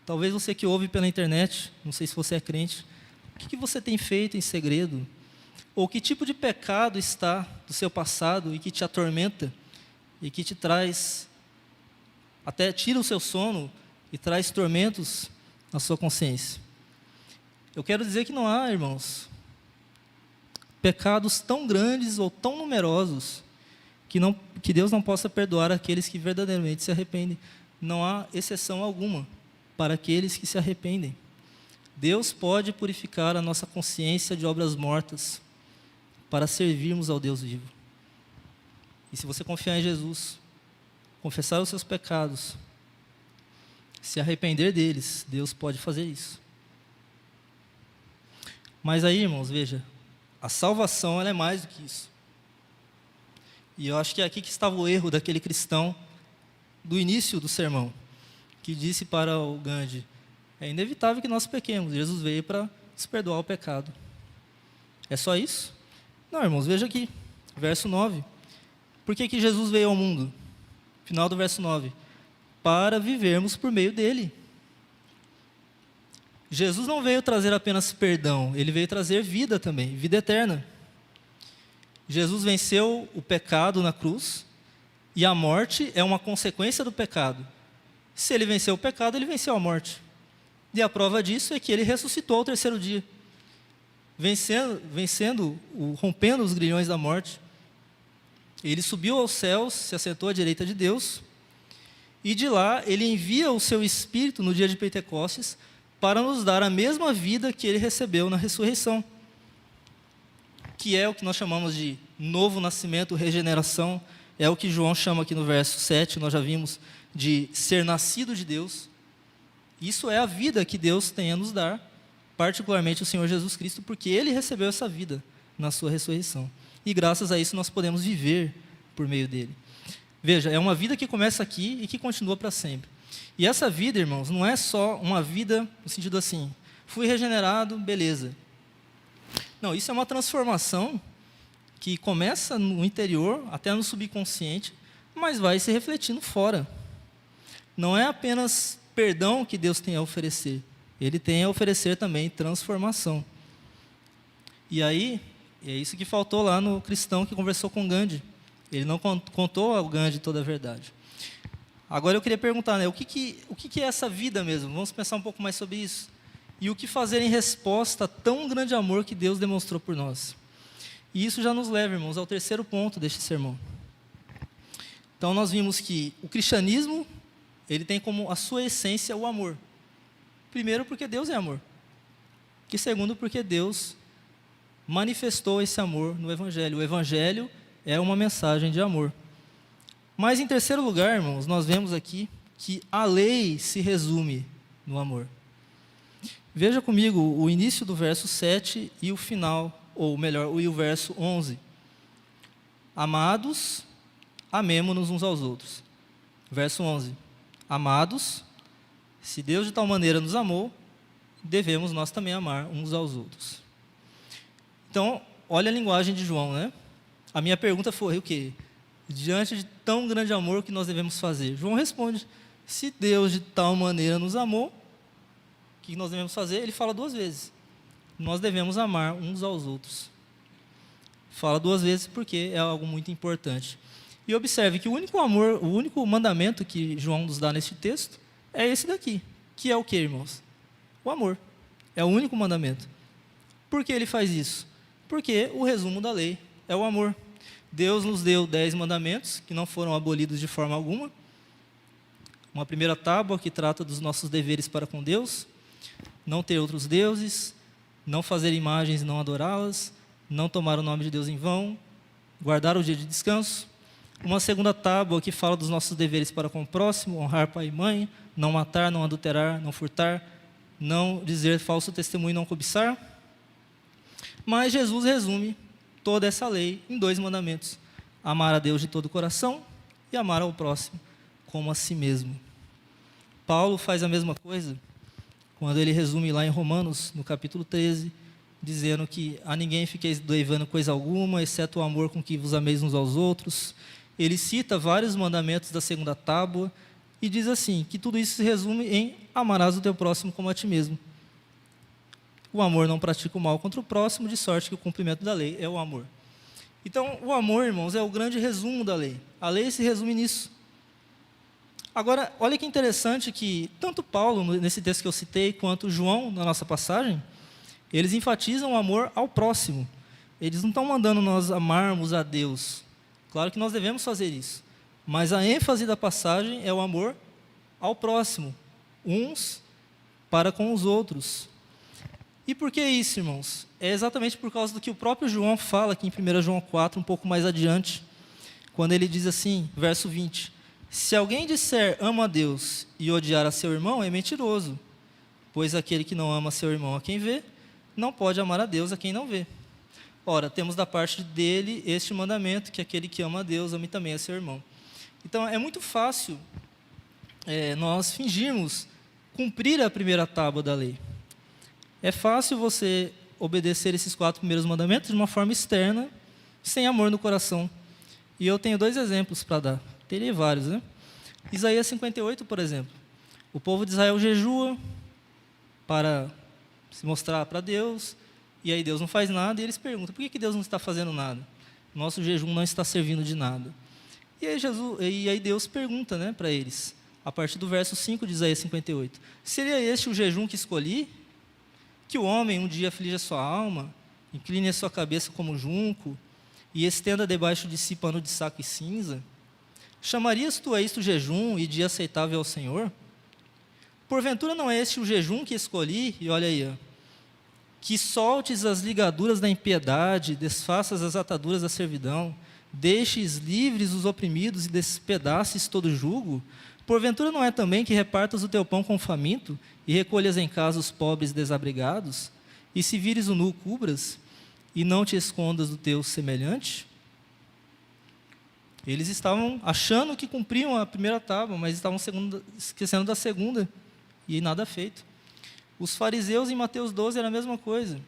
Talvez você que ouve pela internet, não sei se você é crente, o que você tem feito em segredo? Ou que tipo de pecado está do seu passado e que te atormenta e que te traz, até tira o seu sono e traz tormentos na sua consciência? Eu quero dizer que não há, irmãos, pecados tão grandes ou tão numerosos que Deus não possa perdoar aqueles que verdadeiramente se arrependem. Não há exceção alguma para aqueles que se arrependem. Deus pode purificar a nossa consciência de obras mortas para servirmos ao Deus vivo. E se você confiar em Jesus, confessar os seus pecados, se arrepender deles, Deus pode fazer isso. Mas aí, irmãos, veja, a salvação ela é mais do que isso. E eu acho que é aqui que estava o erro daquele cristão do início do sermão, que disse para o Gandhi: é inevitável que nós pequemos, Jesus veio para nos perdoar o pecado. É só isso? Não, irmãos, veja aqui, verso 9. Por que Jesus veio ao mundo? Final do verso 9. Para vivermos por meio dele. Jesus não veio trazer apenas perdão, ele veio trazer vida também, vida eterna. Jesus venceu o pecado na cruz, e a morte é uma consequência do pecado. Se ele venceu o pecado, ele venceu a morte. E a prova disso é que ele ressuscitou ao terceiro dia, rompendo os grilhões da morte. Ele subiu aos céus, se assentou à direita de Deus, e de lá ele envia o seu Espírito no dia de Pentecostes para nos dar a mesma vida que ele recebeu na ressurreição, que é o que nós chamamos de novo nascimento, regeneração. É o que João chama aqui no verso 7, nós já vimos, de ser nascido de Deus. Isso é a vida que Deus tem a nos dar, particularmente o Senhor Jesus Cristo, porque Ele recebeu essa vida na sua ressurreição. E graças a isso nós podemos viver por meio dEle. Veja, é uma vida que começa aqui e que continua para sempre. E essa vida, irmãos, não é só uma vida no sentido assim, fui regenerado, beleza. Não, isso é uma transformação que começa no interior, até no subconsciente, mas vai se refletindo fora. Não é apenas perdão que Deus tem a oferecer, Ele tem a oferecer também transformação. E aí, é isso que faltou lá no cristão que conversou com Gandhi. Ele não contou ao Gandhi toda a verdade. Agora eu queria perguntar, né, o que é essa vida mesmo? Vamos pensar um pouco mais sobre isso. E o que fazer em resposta a tão grande amor que Deus demonstrou por nós? E isso já nos leva, irmãos, ao terceiro ponto deste sermão. Então nós vimos que o cristianismo, ele tem como a sua essência o amor. Primeiro, porque Deus é amor. E segundo, porque Deus manifestou esse amor no Evangelho. O Evangelho é uma mensagem de amor. Mas em terceiro lugar, irmãos, nós vemos aqui que a lei se resume no amor. Veja comigo o início do verso 7 e o final, ou melhor, o verso 11. Amados, amemo-nos uns aos outros. Verso 11. Amados, se Deus de tal maneira nos amou, devemos nós também amar uns aos outros. Então, olha a linguagem de João, né? A minha pergunta foi o quê? Diante de tão grande amor, o que nós devemos fazer? João responde: se Deus de tal maneira nos amou, o que nós devemos fazer? Ele fala duas vezes: nós devemos amar uns aos outros. Fala 2 vezes porque é algo muito importante. E observe que o único mandamento que João nos dá neste texto é esse daqui, que é o que, irmãos? O amor. É o único mandamento. Por que ele faz isso? Porque o resumo da lei é o amor. Deus nos deu 10 mandamentos, que não foram abolidos de forma alguma. Uma primeira tábua que trata dos nossos deveres para com Deus, não ter outros deuses, não fazer imagens e não adorá-las, não tomar o nome de Deus em vão, guardar o dia de descanso. Uma segunda tábua que fala dos nossos deveres para com o próximo, honrar pai e mãe, não matar, não adulterar, não furtar, não dizer falso testemunho e não cobiçar. Mas Jesus resume toda essa lei em 2 mandamentos: amar a Deus de todo o coração e amar ao próximo como a si mesmo. Paulo faz a mesma coisa quando ele resume lá em Romanos, no capítulo 13, dizendo que a ninguém fiqueis devendo coisa alguma, exceto o amor com que vos ameis uns aos outros. Ele cita vários mandamentos da segunda tábua e diz assim, que tudo isso se resume em amarás o teu próximo como a ti mesmo. O amor não pratica o mal contra o próximo, de sorte que o cumprimento da lei é o amor. Então, o amor, irmãos, é o grande resumo da lei. A lei se resume nisso. Agora, olha que interessante que tanto Paulo, nesse texto que eu citei, quanto João, na nossa passagem, eles enfatizam o amor ao próximo. Eles não estão mandando nós amarmos a Deus. Claro que nós devemos fazer isso. Mas a ênfase da passagem é o amor ao próximo, uns para com os outros. E por que isso, irmãos? É exatamente por causa do que o próprio João fala aqui em 1 João 4, um pouco mais adiante, quando ele diz assim, verso 20: se alguém disser ama a Deus e odiar a seu irmão, é mentiroso, pois aquele que não ama seu irmão a quem vê, não pode amar a Deus a quem não vê. Ora, temos da parte dele este mandamento, que aquele que ama a Deus, ame também a seu irmão. Então, é muito fácil nós fingirmos cumprir a primeira tábua da lei. É fácil você obedecer esses 4 primeiros mandamentos de uma forma externa, sem amor no coração. E eu tenho 2 exemplos para dar. Teria vários, né? Isaías 58, por exemplo. O povo de Israel jejua para se mostrar para Deus, e aí Deus não faz nada, e eles perguntam, por que Deus não está fazendo nada? Nosso jejum não está servindo de nada. E aí Deus pergunta, né, para eles, a partir do verso 5 de Isaías 58, seria este o jejum que escolhi? Que o homem um dia aflige a sua alma, incline a sua cabeça como junco, e estenda debaixo de si pano de saco e cinza? Chamarias tu a isto jejum e dia aceitável ao Senhor? Porventura não é este o jejum que escolhi? E olha aí, que soltes as ligaduras da impiedade, desfaças as ataduras da servidão, deixes livres os oprimidos e despedaces todo jugo? Porventura não é também que repartas o teu pão com o faminto e recolhas em casa os pobres desabrigados? E se vires o nu, cubras, e não te escondas do teu semelhante? Eles estavam achando que cumpriam a primeira tábua, mas estavam esquecendo da segunda, e nada feito. Os fariseus em Mateus 12 era a mesma coisa.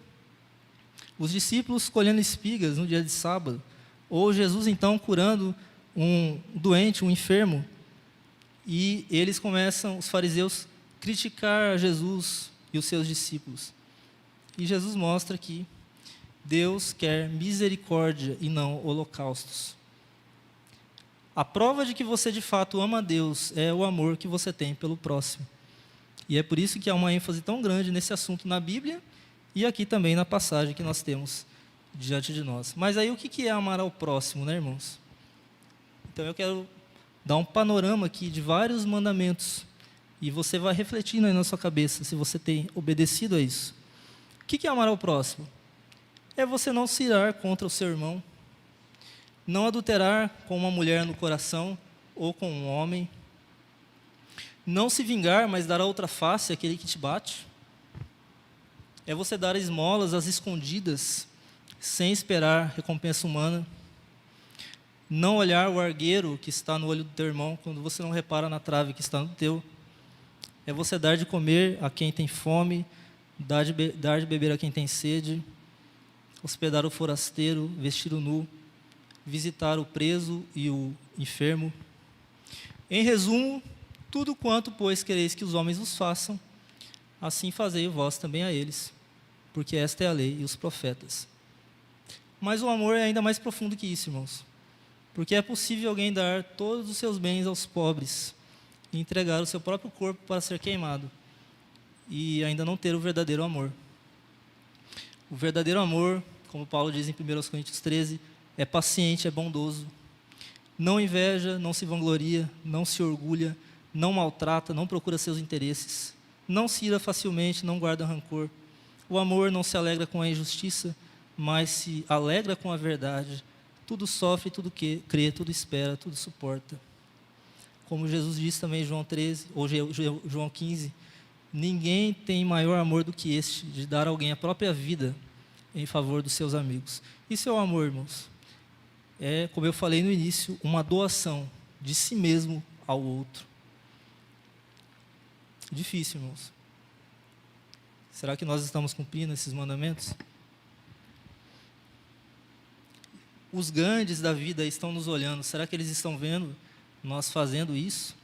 Os discípulos colhendo espigas no dia de sábado, ou Jesus então curando um doente, um enfermo, e eles começam, os fariseus, criticar Jesus e os seus discípulos. E Jesus mostra que Deus quer misericórdia e não holocaustos. A prova de que você de fato ama a Deus é o amor que você tem pelo próximo. E é por isso que há uma ênfase tão grande nesse assunto na Bíblia e aqui também na passagem que nós temos diante de nós. Mas aí o que é amar ao próximo, né, irmãos? Então eu quero dar um panorama aqui de vários mandamentos e você vai refletindo aí na sua cabeça se você tem obedecido a isso. O que é amar ao próximo? É você não se irar contra o seu irmão, não adulterar com uma mulher no coração ou com um homem, não se vingar, mas dar a outra face àquele que te bate. É você dar esmolas às escondidas, sem esperar recompensa humana. Não olhar o argueiro que está no olho do teu irmão, quando você não repara na trave que está no teu. É você dar de comer a quem tem fome, dar de beber a quem tem sede, hospedar o forasteiro, vestir o nu, visitar o preso e o enfermo. Em resumo, tudo quanto, pois, quereis que os homens vos façam, assim fazei vós também a eles, porque esta é a lei e os profetas. Mas o amor é ainda mais profundo que isso, irmãos. Porque é possível alguém dar todos os seus bens aos pobres e entregar o seu próprio corpo para ser queimado e ainda não ter o verdadeiro amor. O verdadeiro amor, como Paulo diz em 1 Coríntios 13, é paciente, é bondoso, não inveja, não se vangloria, não se orgulha, não maltrata, não procura seus interesses, não se ira facilmente, não guarda rancor. O amor não se alegra com a injustiça, mas se alegra com a verdade. Tudo sofre, tudo crê, tudo espera, tudo suporta. Como Jesus disse também em João 13, ou João 15, ninguém tem maior amor do que este, de dar a alguém a própria vida em favor dos seus amigos. Isso é o amor, irmãos. É, como eu falei no início, uma doação de si mesmo ao outro. Difícil, irmãos. Será que nós estamos cumprindo esses mandamentos? Os grandes da vida estão nos olhando. Será que eles estão vendo nós fazendo isso?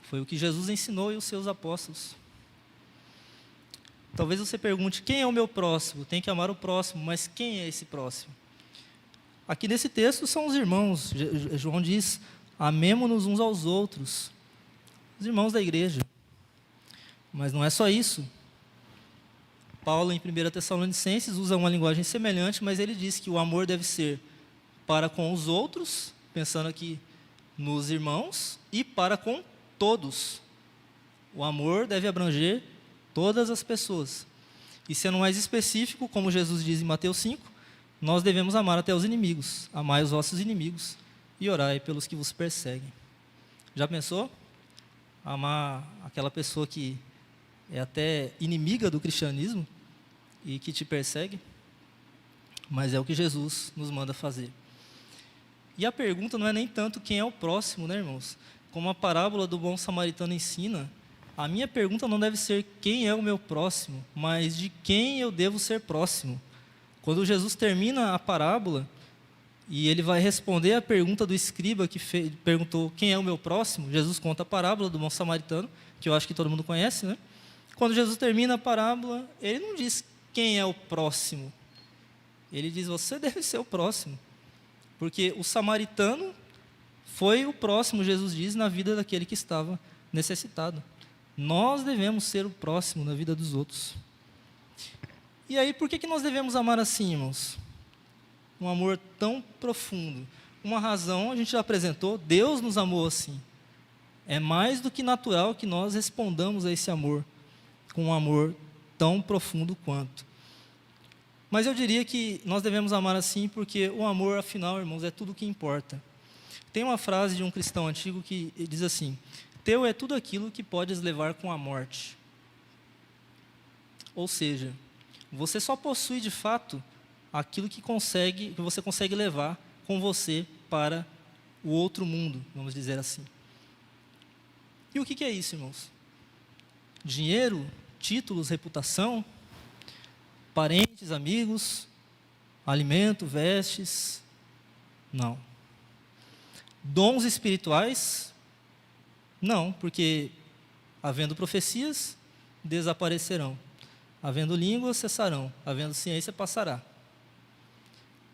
Foi o que Jesus ensinou e os seus apóstolos. Talvez você pergunte, quem é o meu próximo? Tem que amar o próximo, mas quem é esse próximo? Aqui nesse texto são os irmãos. João diz, amemo-nos uns aos outros. Os irmãos da igreja. Mas não é só isso. Paulo, em 1 Tessalonicenses, usa uma linguagem semelhante, mas ele diz que o amor deve ser para com os outros, pensando aqui nos irmãos, e para com todos. O amor deve abranger todas as pessoas. E sendo mais específico, como Jesus diz em Mateus 5, nós devemos amar até os inimigos. Amai os vossos inimigos e orai pelos que vos perseguem. Já pensou? Amar aquela pessoa que é até inimiga do cristianismo e que te persegue? Mas é o que Jesus nos manda fazer. E a pergunta não é nem tanto quem é o próximo, né, irmãos? Como a parábola do bom samaritano ensina, a minha pergunta não deve ser quem é o meu próximo, mas de quem eu devo ser próximo. Quando Jesus termina a parábola, e ele vai responder a pergunta do escriba que perguntou quem é o meu próximo, Jesus conta a parábola do bom samaritano, que eu acho que todo mundo conhece, né? Quando Jesus termina a parábola, ele não diz quem é o próximo. Ele diz, você deve ser o próximo. Porque o samaritano foi o próximo, Jesus diz, na vida daquele que estava necessitado. Nós devemos ser o próximo na vida dos outros. E aí, por que nós devemos amar assim, irmãos? Um amor tão profundo. Uma razão, a gente já apresentou, Deus nos amou assim. É mais do que natural que nós respondamos a esse amor, com um amor tão profundo quanto. Mas eu diria que nós devemos amar assim porque o amor, afinal, irmãos, é tudo o que importa. Tem uma frase de um cristão antigo que diz assim, teu é tudo aquilo que podes levar com a morte. Ou seja, você só possui de fato aquilo que você consegue levar com você para o outro mundo, vamos dizer assim. E o que é isso, irmãos? Dinheiro, títulos, reputação, parentes, amigos, alimento, vestes? Não. Dons espirituais? Não, porque havendo profecias, desaparecerão. Havendo línguas, cessarão. Havendo ciência, passará.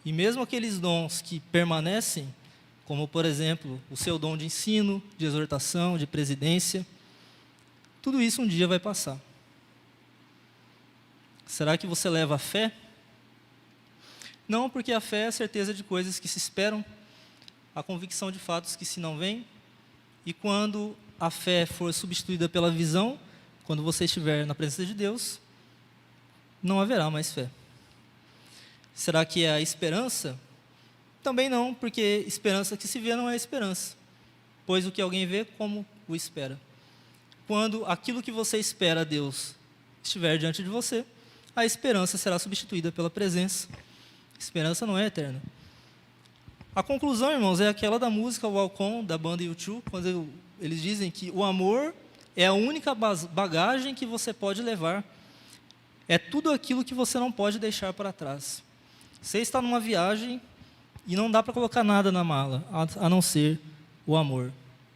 E mesmo aqueles dons que permanecem, como, por exemplo, o seu dom de ensino, de exortação, de presidência, tudo isso um dia vai passar. Será que você leva a fé? Não, porque a fé é a certeza de coisas que se esperam, a convicção de fatos que se não veem, e quando a fé for substituída pela visão, quando você estiver na presença de Deus, não haverá mais fé. Será que é a esperança? Também não, porque esperança que se vê não é esperança, pois o que alguém vê, como o espera. Quando aquilo que você espera a Deus estiver diante de você, a esperança será substituída pela presença. Esperança não é eterna. A conclusão, irmãos, é aquela da música Walk On, da banda U2, quando eles dizem que o amor é a única bagagem que você pode levar. É tudo aquilo que você não pode deixar para trás. Você está numa viagem e não dá para colocar nada na mala, a não ser o amor.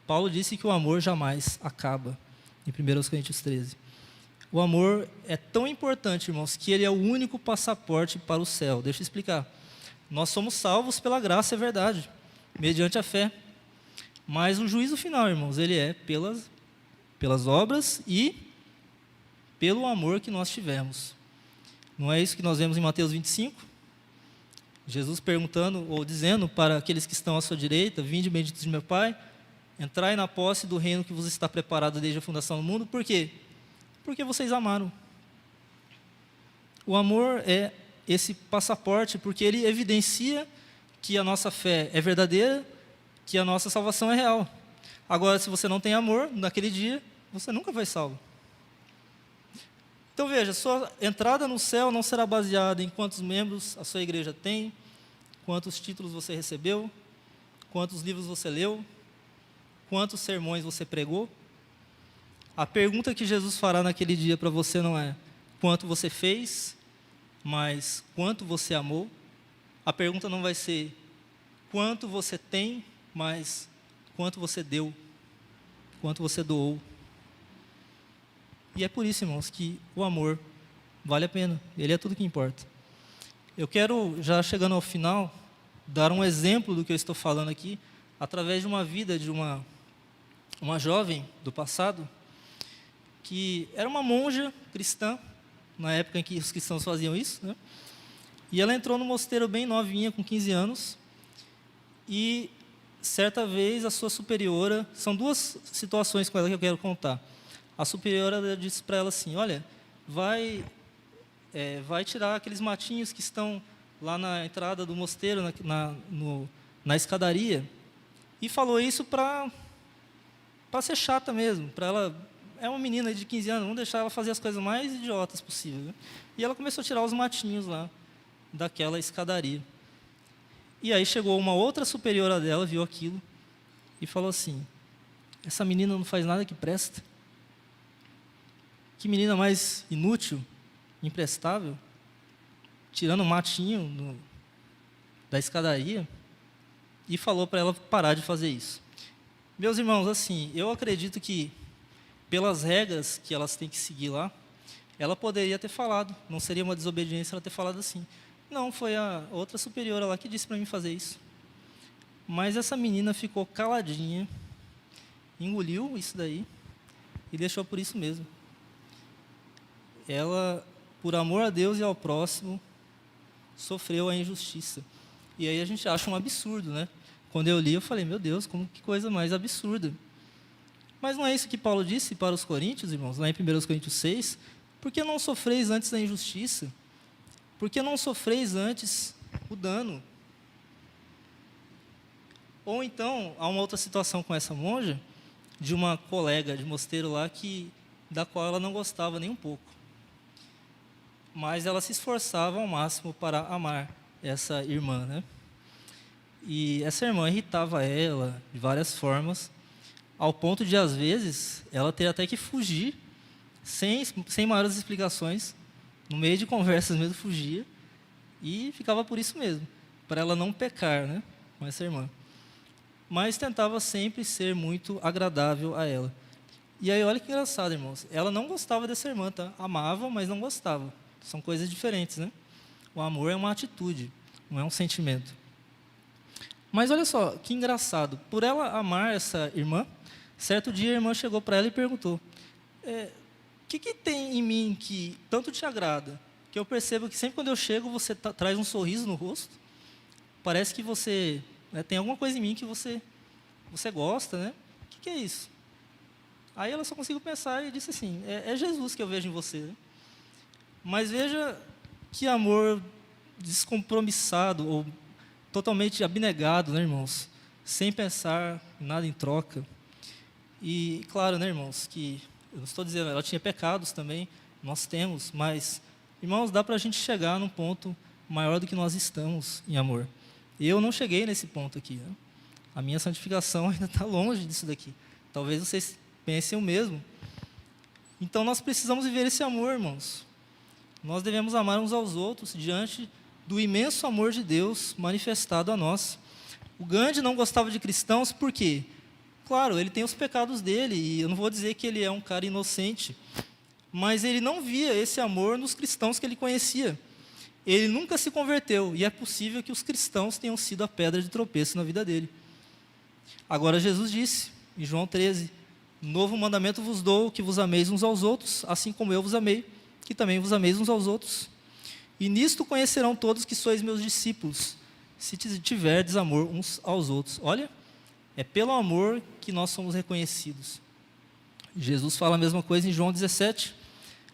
Paulo disse que o amor jamais acaba, em 1 Coríntios 13. O amor é tão importante, irmãos, que ele é o único passaporte para o céu. Deixa eu explicar. Nós somos salvos pela graça, é verdade, mediante a fé. Mas o juízo final, irmãos, ele é pelas obras e pelo amor que nós tivemos. Não é isso que nós vemos em Mateus 25? Jesus perguntando ou dizendo para aqueles que estão à sua direita: vinde benditos de meu Pai, entrai na posse do reino que vos está preparado desde a fundação do mundo. Por quê? Porque vocês amaram. O amor é esse passaporte, porque ele evidencia que a nossa fé é verdadeira, que a nossa salvação é real. Agora, se você não tem amor, naquele dia, você nunca vai salvo. Então veja, sua entrada no céu não será baseada em quantos membros a sua igreja tem, quantos títulos você recebeu, quantos livros você leu, quantos sermões você pregou. A pergunta que Jesus fará naquele dia para você não é quanto você fez, mas quanto você amou. A pergunta não vai ser quanto você tem, mas quanto você deu, quanto você doou. E é por isso, irmãos, que o amor vale a pena. Ele é tudo que importa. Eu quero, já chegando ao final, dar um exemplo do que eu estou falando aqui, através de uma vida de uma jovem do passado, que era uma monja cristã, na época em que os cristãos faziam isso, né? E ela entrou no mosteiro bem novinha, com 15 anos, e certa vez a sua superiora, são duas situações com ela que eu quero contar. A superiora disse para ela assim: olha, vai tirar aqueles matinhos que estão lá na entrada do mosteiro, na escadaria. E falou isso para ser chata mesmo, para ela. É uma menina de 15 anos, vamos deixar ela fazer as coisas mais idiotas possível, né? E ela começou a tirar os matinhos lá daquela escadaria. E aí chegou uma outra superiora dela, viu aquilo e falou assim: essa menina não faz nada que presta. Que menina mais inútil, imprestável, tirando um matinho da escadaria. E falou para ela parar de fazer isso. Meus irmãos, assim, eu acredito que pelas regras que elas têm que seguir lá, ela poderia ter falado, não seria uma desobediência ela ter falado assim. Não, foi a outra superiora lá que disse para mim fazer isso. Mas essa menina ficou caladinha, engoliu isso daí e deixou por isso mesmo. Ela, por amor a Deus e ao próximo, sofreu a injustiça. E aí a gente acha um absurdo, né? Quando eu li, eu falei: meu Deus, que coisa mais absurda. Mas não é isso que Paulo disse para os coríntios, irmãos, lá em 1 Coríntios 6? Por que não sofreis antes da injustiça? Por que não sofreis antes o dano? Ou então, há uma outra situação com essa monja, de uma colega de mosteiro lá, da qual ela não gostava nem um pouco. Mas ela se esforçava ao máximo para amar essa irmã, né? E essa irmã irritava ela de várias formas, ao ponto de, às vezes, ela ter até que fugir, sem maiores explicações, no meio de conversas mesmo, fugia, e ficava por isso mesmo, para ela não pecar, né, com essa irmã. Mas tentava sempre ser muito agradável a ela. E aí, olha que engraçado, irmãos, ela não gostava dessa irmã, tá? Amava, mas não gostava. São coisas diferentes, né? O amor é uma atitude, não é um sentimento. Mas olha só, que engraçado. Por ela amar essa irmã, certo dia a irmã chegou para ela e perguntou: o que tem em mim que tanto te agrada, que eu percebo que sempre quando eu chego você traz um sorriso no rosto? Parece que você, né, tem alguma coisa em mim que você gosta, né? O que é isso? Aí ela só conseguiu pensar e disse assim: é Jesus que eu vejo em você, né? Mas veja que amor descompromissado ou totalmente abnegado, né, irmãos? Sem pensar nada em troca. E, claro, né, irmãos, que eu não estou dizendo, ela tinha pecados também, nós temos, mas, irmãos, dá para a gente chegar num ponto maior do que nós estamos em amor. Eu não cheguei nesse ponto aqui, né? A minha santificação ainda está longe disso daqui. Talvez vocês pensem o mesmo. Então, nós precisamos viver esse amor, irmãos. Nós devemos amar uns aos outros diante do imenso amor de Deus manifestado a nós. O Gandhi não gostava de cristãos por quê? Claro, ele tem os pecados dele, e eu não vou dizer que ele é um cara inocente, mas ele não via esse amor nos cristãos que ele conhecia. ele nunca se converteu, e é possível que os cristãos tenham sido a pedra de tropeço na vida dele. Agora Jesus disse, em João 13, novo mandamento vos dou, que vos ameis uns aos outros, assim como eu vos amei, que também vos ameis uns aos outros. E nisto conhecerão todos que sois meus discípulos, se tiverdes amor uns aos outros. Olha, é pelo amor que nós somos reconhecidos. Jesus fala a mesma coisa em João 17,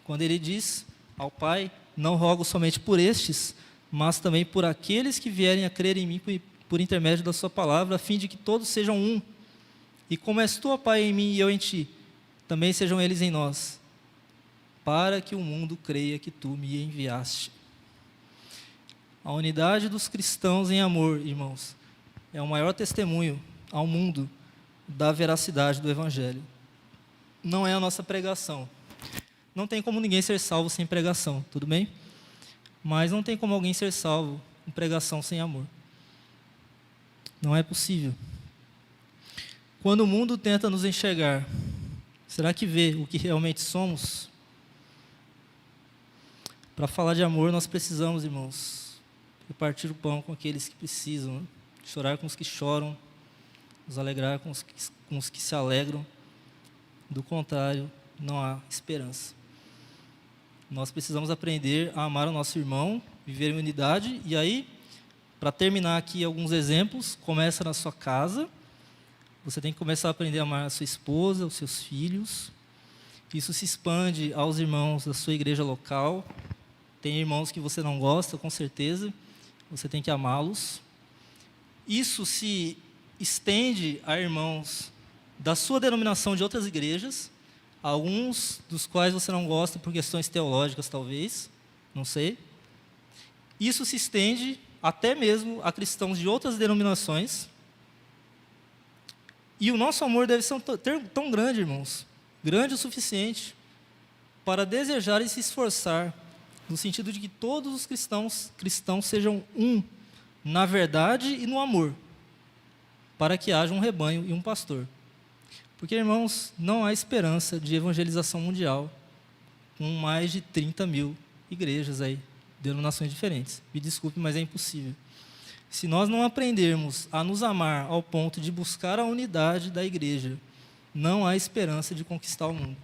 quando ele diz ao Pai, não rogo somente por estes, mas também por aqueles que vierem a crer em mim por intermédio da sua palavra, a fim de que todos sejam um. E como és tu, ó Pai, em mim e eu em ti, também sejam eles em nós, para que o mundo creia que tu me enviaste. A unidade dos cristãos em amor, irmãos, é o maior testemunho ao mundo da veracidade do Evangelho. Não é a nossa pregação. Não tem como ninguém ser salvo sem pregação, tudo bem? Mas não tem como alguém ser salvo com pregação sem amor. Não é possível. Quando o mundo tenta nos enxergar, será que vê o que realmente somos? Para falar de amor, nós precisamos, irmãos, repartir o pão com aqueles que precisam, né? Chorar com os que choram, nos alegrar com os que se alegram. Do contrário, não há esperança. Nós precisamos aprender a amar o nosso irmão, viver em unidade. E aí, para terminar aqui alguns exemplos, começa na sua casa. Você tem que começar a aprender a amar a sua esposa, os seus filhos. Isso se expande aos irmãos da sua igreja local. Tem irmãos que você não gosta, com certeza. Você tem que amá-los. Isso se estende a irmãos da sua denominação de outras igrejas, alguns dos quais você não gosta por questões teológicas, talvez, não sei. Isso se estende até mesmo a cristãos de outras denominações. E o nosso amor deve ser tão grande, irmãos, grande o suficiente para desejar e se esforçar, no sentido de que todos os cristãos sejam um na verdade e no amor, para que haja um rebanho e um pastor. Porque, irmãos, não há esperança de evangelização mundial com mais de 30 mil igrejas aí, denominações diferentes. Me desculpe, mas é impossível. Se nós não aprendermos a nos amar ao ponto de buscar a unidade da igreja, não há esperança de conquistar o mundo.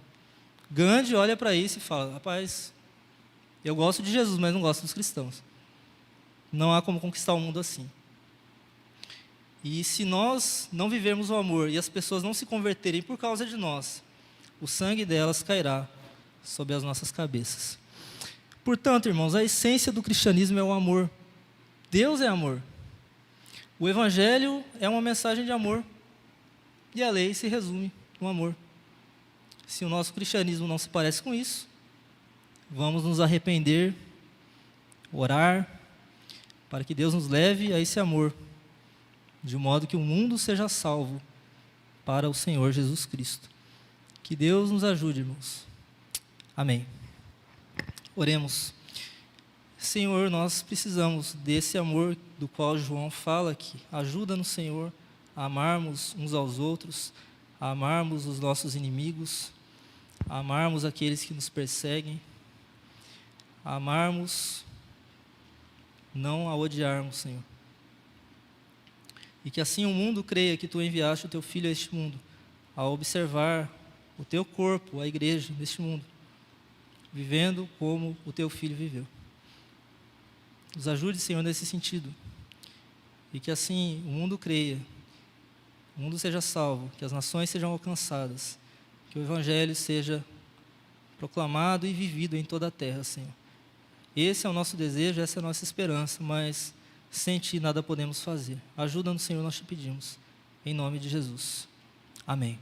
Gandhi olha para isso e fala, rapaz, eu gosto de Jesus, mas não gosto dos cristãos. Não há como conquistar o mundo assim. E se nós não vivermos o amor e as pessoas não se converterem por causa de nós, o sangue delas cairá sobre as nossas cabeças. Portanto, irmãos, a essência do cristianismo é o amor. Deus é amor. O Evangelho é uma mensagem de amor. E a lei se resume no amor. Se o nosso cristianismo não se parece com isso, vamos nos arrepender, orar, para que Deus nos leve a esse amor, de modo que o mundo seja salvo para o Senhor Jesus Cristo. Que Deus nos ajude, irmãos. Amém. Oremos. Senhor, nós precisamos desse amor do qual João fala aqui. Ajuda-nos, Senhor, a amarmos uns aos outros, a amarmos os nossos inimigos, a amarmos aqueles que nos perseguem, a amarmos, não a odiarmos, Senhor. E que assim o mundo creia que Tu enviaste o Teu Filho a este mundo, a observar o Teu corpo, a igreja, neste mundo, vivendo como o Teu Filho viveu. Nos ajude, Senhor, nesse sentido. E que assim o mundo creia, o mundo seja salvo, que as nações sejam alcançadas, que o Evangelho seja proclamado e vivido em toda a terra, Senhor. Esse é o nosso desejo, essa é a nossa esperança, mas sem Ti nada podemos fazer. Ajuda-nos, Senhor, nós te pedimos. Em nome de Jesus. Amém.